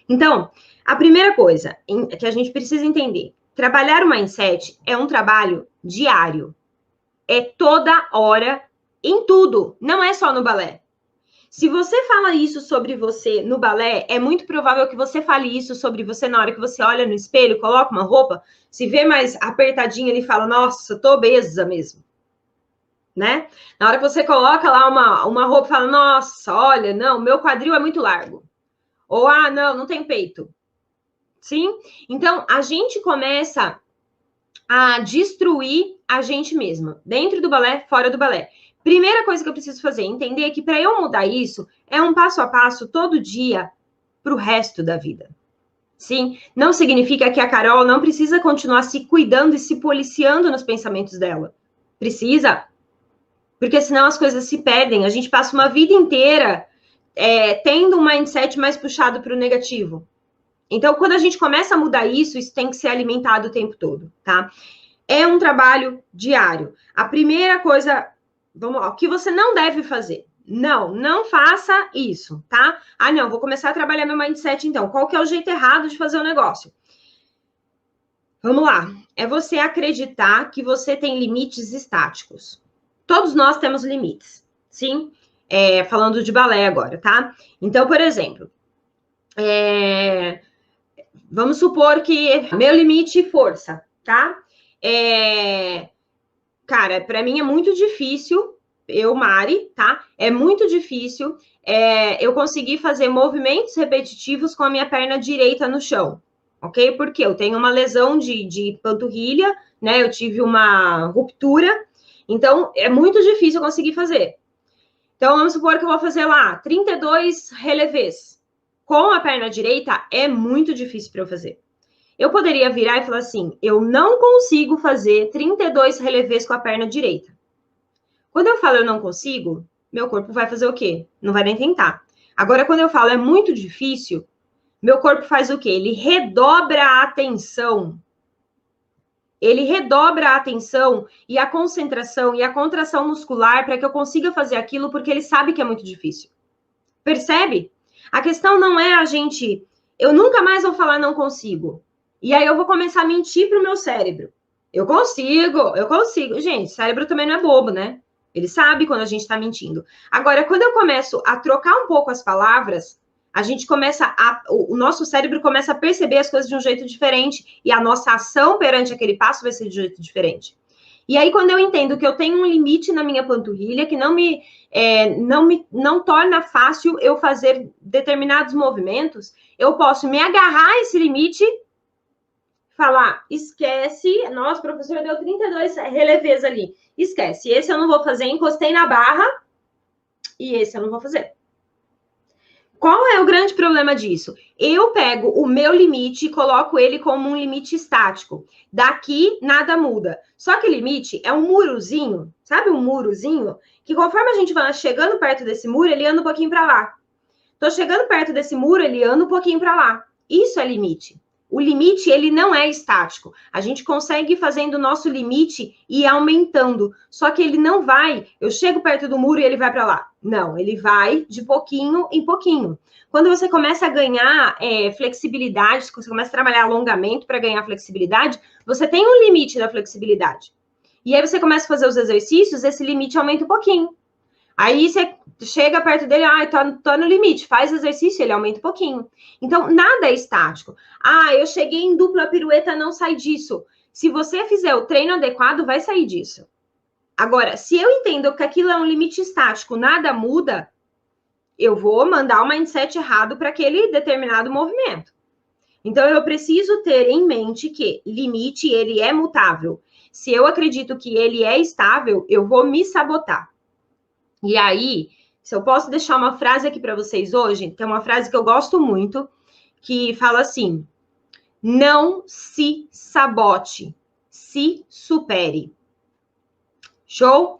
Então, a primeira coisa que a gente precisa entender, trabalhar o mindset é um trabalho diário. É toda hora, em tudo, não é só no balé. Se você fala isso sobre você no balé, é muito provável que você fale isso sobre você na hora que você olha no espelho, coloca uma roupa, se vê mais apertadinha, ele fala, nossa, tô obesa mesmo. Né? Na hora que você coloca lá uma roupa e fala, nossa, olha, não, meu quadril é muito largo. Ou, ah, não tem peito. Sim? Então, a gente começa a destruir a gente mesma, dentro do balé, fora do balé. Primeira coisa que eu preciso fazer, entender que para eu mudar isso, é um passo a passo, todo dia, para o resto da vida. Sim? Não significa que a Carol não precisa continuar se cuidando e se policiando nos pensamentos dela. Precisa, porque senão as coisas se perdem. A gente passa uma vida inteira tendo um mindset mais puxado para o negativo. Então, quando a gente começa a mudar isso, isso tem que ser alimentado o tempo todo, tá? É um trabalho diário. A primeira coisa, vamos lá, o que você não deve fazer? Não faça isso, tá? Ah, não, vou começar a trabalhar meu mindset, então. Qual que é o jeito errado de fazer o negócio? Vamos lá. É você acreditar que você tem limites estáticos. Todos nós temos limites, sim? Falando de balé agora, tá? Então, por exemplo, vamos supor que meu limite força, tá? Cara, para mim é muito difícil, eu, Mari, tá? É muito difícil eu conseguir fazer movimentos repetitivos com a minha perna direita no chão, ok? Porque eu tenho uma lesão de panturrilha, né? Eu tive uma ruptura, então é muito difícil eu conseguir fazer. Então, vamos supor que eu vou fazer lá 32 relevés. Com a perna direita, é muito difícil para eu fazer. Eu poderia virar e falar assim, eu não consigo fazer 32 relevés com a perna direita. Quando eu falo eu não consigo, meu corpo vai fazer o quê? Não vai nem tentar. Agora, quando eu falo é muito difícil, meu corpo faz o quê? Ele redobra a atenção. Ele redobra a atenção e a concentração e a contração muscular para que eu consiga fazer aquilo, porque ele sabe que é muito difícil. Percebe? A questão não é a gente... Eu nunca mais vou falar não consigo. E aí eu vou começar a mentir para o meu cérebro. Eu consigo. Gente, cérebro também não é bobo, né? Ele sabe quando a gente está mentindo. Agora, quando eu começo a trocar um pouco as palavras, a gente o nosso cérebro começa a perceber as coisas de um jeito diferente e a nossa ação perante aquele passo vai ser de um jeito diferente. E aí, quando eu entendo que eu tenho um limite na minha panturrilha, que não torna fácil eu fazer determinados movimentos, eu posso me agarrar a esse limite, falar, esquece, nossa, professora deu 32 relevés ali, esquece, esse eu não vou fazer, encostei na barra, e esse eu não vou fazer. Qual é o grande problema disso? Eu pego o meu limite e coloco ele como um limite estático. Daqui, nada muda. Só que limite é um murozinho, sabe um murozinho? Que conforme a gente vai chegando perto desse muro, ele anda um pouquinho para lá. Tô chegando perto desse muro, ele anda um pouquinho para lá. Isso é limite. O limite, ele não é estático. A gente consegue ir fazendo o nosso limite e ir aumentando. Só que ele não vai, eu chego perto do muro e ele vai para lá. Não, ele vai de pouquinho em pouquinho. Quando você começa a ganhar flexibilidade, você começa a trabalhar alongamento para ganhar flexibilidade, você tem um limite da flexibilidade. E aí você começa a fazer os exercícios, esse limite aumenta um pouquinho. Aí você chega perto dele, tô no limite, faz exercício, ele aumenta um pouquinho. Então, nada é estático. Eu cheguei em dupla pirueta, não sai disso. Se você fizer o treino adequado, vai sair disso. Agora, se eu entendo que aquilo é um limite estático, nada muda, eu vou mandar o mindset errado para aquele determinado movimento. Então, eu preciso ter em mente que limite, ele é mutável. Se eu acredito que ele é estável, eu vou me sabotar. E aí, se eu posso deixar uma frase aqui para vocês hoje, tem uma frase que eu gosto muito, que fala assim: não se sabote, se supere. Show?